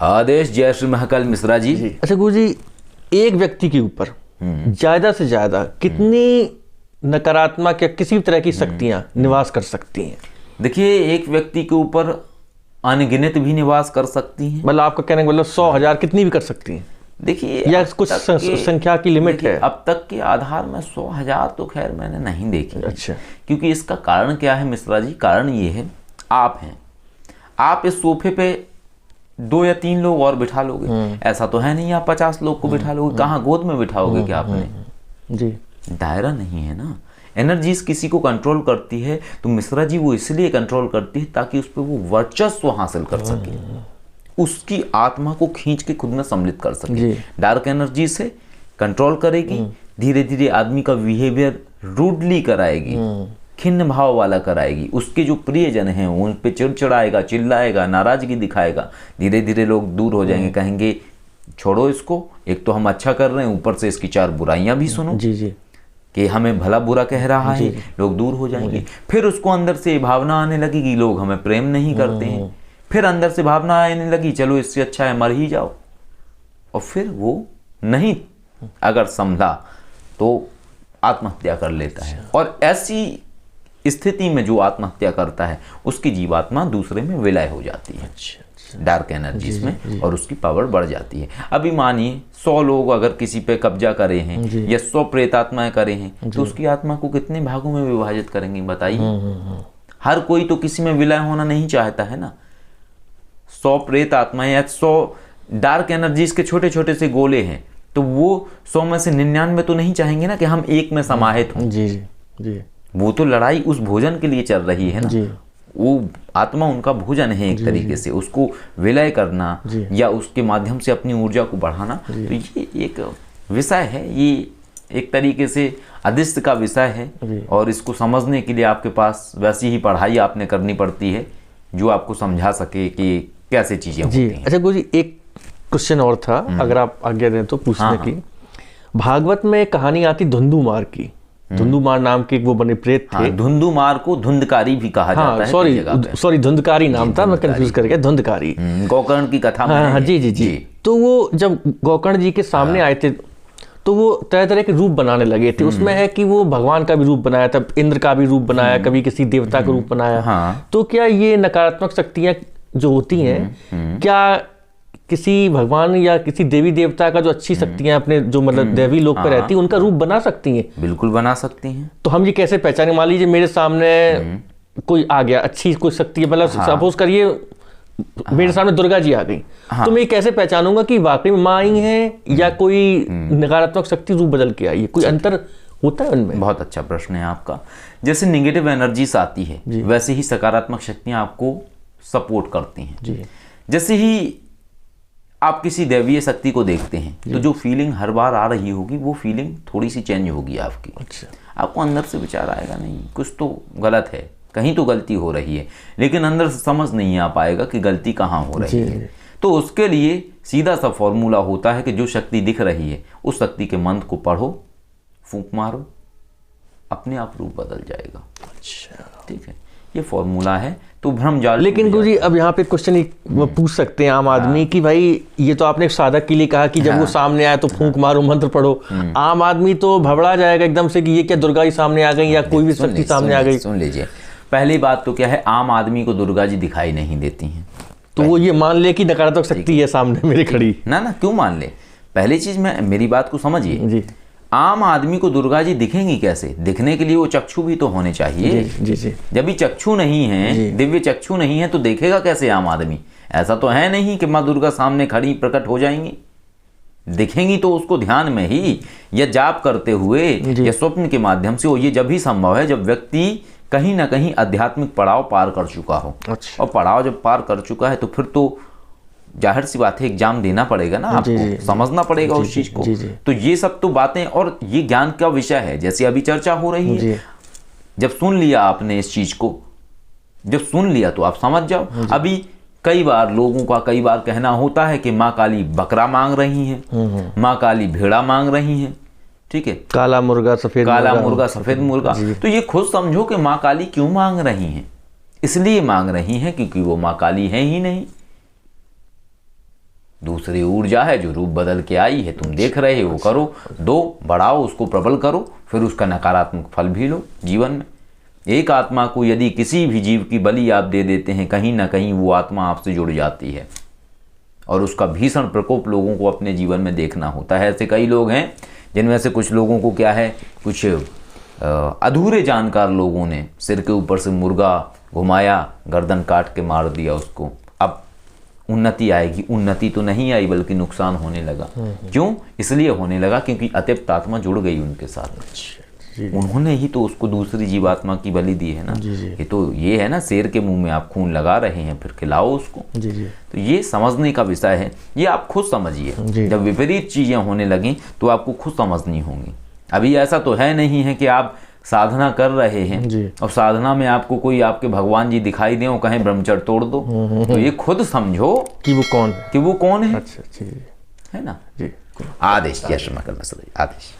आदेश। जय श्री महाकाल मिश्रा जी। अच्छा गुरु जी, एक व्यक्ति के ऊपर ज्यादा से ज्यादा कितनी नकारात्मक या किसी भी तरह की शक्तियां निवास कर सकती हैं? देखिए, एक व्यक्ति के ऊपर अनगिनत भी निवास कर सकती हैं। मतलब आपका कहने का मतलब 100,000 कितनी भी कर सकती हैं? देखिए, या कुछ संख्या की लिमिट है? अब तक के आधार में 100,000 तो खैर मैंने नहीं देखी। अच्छा। क्योंकि इसका कारण क्या है मिश्रा जी? कारण ये है, आप हैं, आप इस सोफे पे 2 या 3 लोग और बिठा लोगे, ऐसा तो है नहीं आप 50 लोग को बिठा लोगे। कहाँ गोद में बिठाओगे क्या आपने? जी, दायरा नहीं है ना। एनर्जीज किसी को कंट्रोल करती है तो मिश्रा जी वो इसलिए कंट्रोल करती है ताकि उस पर वो वर्चस्व हासिल कर सके, उसकी आत्मा को खींच के खुद में सम्मिलित कर सके। डार्क एनर्जी से कंट्रोल करेगी, धीरे धीरे आदमी का बिहेवियर रूडली कराएगी, खिन्न भाव वाला कराएगी। उसके जो प्रियजन हैं उन पे चिड़चिड़ाएगा, चिल्लाएगा, नाराजगी दिखाएगा। धीरे धीरे लोग दूर हो जाएंगे, कहेंगे छोड़ो इसको, एक तो हम अच्छा कर रहे हैं, ऊपर से इसकी 4 बुराइयां भी सुनो जी जी, कि हमें भला बुरा कह रहा है। लोग दूर हो जाएंगे। फिर उसको अंदर से भावना आने लगेगी, लोग हमें प्रेम नहीं करते हैं। फिर अंदर से भावना आने लगी, चलो इससे अच्छा है मर ही जाओ। और फिर वो नहीं अगर समझा तो आत्महत्या कर लेता है। और ऐसी स्थिति में जो आत्महत्या करता है उसकी जीवात्मा दूसरे में विलय हो जाती है, डार्क एनर्जीज में, और उसकी पावर बढ़ जाती है। अभी मानिए 100 लोग अगर किसी पे कब्जा करे हैं या 100 प्रेतात्माएं करे हैं तो उसकी आत्मा को कितने भागों में विभाजित करेंगे बताइए? हर कोई तो किसी में विलय होना नहीं चाहता है ना। 100 प्रेत आत्माएं या 100 डार्क एनर्जीज के छोटे छोटे से गोले हैं तो वो 100 में से 99 तो नहीं चाहेंगे ना कि हम एक में समाहित हों। जी जी, वो तो लड़ाई उस भोजन के लिए चल रही है ना। वो आत्मा उनका भोजन है एक तरीके से, उसको विलय करना या उसके माध्यम से अपनी ऊर्जा को बढ़ाना। तो ये एक विषय है, ये एक तरीके से अदृश्य का विषय है। और इसको समझने के लिए आपके पास वैसी ही पढ़ाई आपने करनी पड़ती है जो आपको समझा सके कि कैसे चीजें होती हैं। अच्छा गुरु जी, एक क्वेश्चन और था, अगर आप आज्ञा दें तो पूछने की। भागवत में एक कहानी आती धुंधुमार की। धुंधुमार नाम के वो बने प्रेत थे। धुंधुमार को धुंधकारी भी कहा जाता है। सॉरी धुंधकारी नाम था, मैं कंफ्यूज कर गया। धुंधकारी गोकर्ण की कथा में। हाँ जी जी जी। तो वो जब गोकर्ण जी के सामने आए थे तो वो तरह तरह के रूप बनाने लगे थे। उसमें है कि वो भगवान का भी रूप बनाया था, इंद्र का भी रूप बनाया, कभी किसी देवता का रूप बनाया। तो क्या ये नकारात्मक शक्तियां जो होती हैं, क्या किसी भगवान या किसी देवी देवता का जो अच्छी शक्तियां अपने जो मतलब देवी लोक पर रहती है उनका रूप बना सकती हैं? बिल्कुल बना सकती हैं। तो हम ये कैसे पहचाने? मान लीजिए मेरे सामने कोई आ गया, अच्छी कोई शक्ति है, मतलब सपोज करिए मेरे सामने दुर्गा जी आ गई, तो मैं कैसे पहचानूंगा कि वाकई में माँ आई है या कोई नकारात्मक शक्ति रूप बदल के आई है? कोई अंतर होता है उनमें? बहुत अच्छा प्रश्न है आपका। जैसे निगेटिव एनर्जीज आती है वैसे ही सकारात्मक शक्तियां आपको सपोर्ट करती हैं। जैसे ही आप किसी दैवीय शक्ति को देखते हैं तो जो फीलिंग हर बार आ रही होगी वो फीलिंग थोड़ी सी चेंज होगी आपकी। अच्छा। आपको अंदर से विचार आएगा नहीं कुछ तो गलत है, कहीं तो गलती हो रही है, लेकिन अंदर से समझ नहीं आ पाएगा कि गलती कहाँ हो रही है। तो उसके लिए सीधा सा फॉर्मूला होता है कि जो शक्ति दिख रही है उस शक्ति के मंत्र को पढ़ो, फूंक मारो, अपने आप रूप बदल जाएगा। अच्छा, ठीक है, ये फॉर्मूला है। तो भ्रम जाल। लेकिन गुरुजी अब यहाँ पे क्वेश्चन पूछ सकते हैं आम आदमी कि भाई ये तो आपने साधक के लिए कहा कि जब वो सामने आए तो फूंक मारो, मंत्र पढ़ो। आम आदमी तो भबड़ा जाएगा एकदम से कि ये क्या दुर्गा जी सामने आ गई या कोई भी शक्ति सामने आ गई। सुन लीजिए, पहली बात तो क्या है, आम आदमी को दुर्गा जी दिखाई नहीं देती हैं। तो वो ये मान ले कि नकारात्मक शक्ति है सामने मेरे खड़ी। ना क्यों मान ले? पहली चीज में मेरी बात को समझिए, आम आदमी को दुर्गा जी दिखेंगी कैसे? दिखने के लिए वो चक्षु भी तो होने चाहिए। जी जी। जब भी चक्षु नहीं है, दिव्य चक्षु नहीं है, तो देखेगा कैसे आम आदमी? ऐसा तो है नहीं कि माँ दुर्गा सामने खड़ी प्रकट हो जाएंगी। दिखेंगी तो उसको ध्यान में ही या जाप करते हुए या स्वप्न के माध्यम से। ये जब ही संभव है जब व्यक्ति कहीं ना कहीं आध्यात्मिक पड़ाव पार कर चुका हो। अच्छा। और पड़ाव जब पार कर चुका है तो फिर तो जाहिर सी बात है एग्जाम देना पड़ेगा ना, आपको समझना पड़ेगा उस चीज को। तो ये सब तो बातें और ये ज्ञान का विषय है। जैसे अभी चर्चा हो रही है, जब सुन लिया आपने इस चीज को, जब सुन लिया तो आप समझ जाओ। अभी कई बार लोगों का कई बार कहना होता है कि माँ काली बकरा मांग रही है, माँ काली भेड़ा मांग रही है। ठीक है, काला मुर्गा सफेद मुर्गा। तो ये खुद समझो कि माँ काली क्यों मांग रही हैं। इसलिए मांग रही हैं क्योंकि वो माँ काली है ही नहीं। दूसरी ऊर्जा है जो रूप बदल के आई है, तुम देख रहे हो, करो, दो, बढ़ाओ, उसको प्रबल करो, फिर उसका नकारात्मक फल भी लो जीवन में। एक आत्मा को यदि किसी भी जीव की बलि आप दे देते हैं, कहीं ना कहीं वो आत्मा आपसे जुड़ जाती है और उसका भीषण प्रकोप लोगों को अपने जीवन में देखना होता है। ऐसे कई लोग हैं जिनमें से कुछ लोगों को क्या है, कुछ अधूरे जानकार लोगों ने सिर के ऊपर से मुर्गा घुमाया, गर्दन काट के मार दिया उसको। अब उन्नति आएगी, उन्नति तो नहीं आई बल्कि नुकसान होने लगा। क्यों? इसलिए होने लगा क्योंकि अतिप्त आत्मा जुड़ गई उनके साथ। उन्होंने ही तो उसको दूसरी जीवात्मा की बलि दी है ना। ये तो ये है ना, शेर के मुंह में आप खून लगा रहे हैं, फिर खिलाओ उसको। तो ये समझने का विषय है, ये आप खुद समझिए। जब विपरीत चीजें होने लगें तो आपको खुद समझनी होंगी। अभी ऐसा तो है नहीं है कि आप साधना कर रहे हैं और साधना में आपको कोई आपके भगवान जी दिखाई दें और कहें ब्रह्मचर्य तोड़ दो। तो ये खुद समझो कि वो कौन है। अच्छा, है ना। आदेश, आदेश।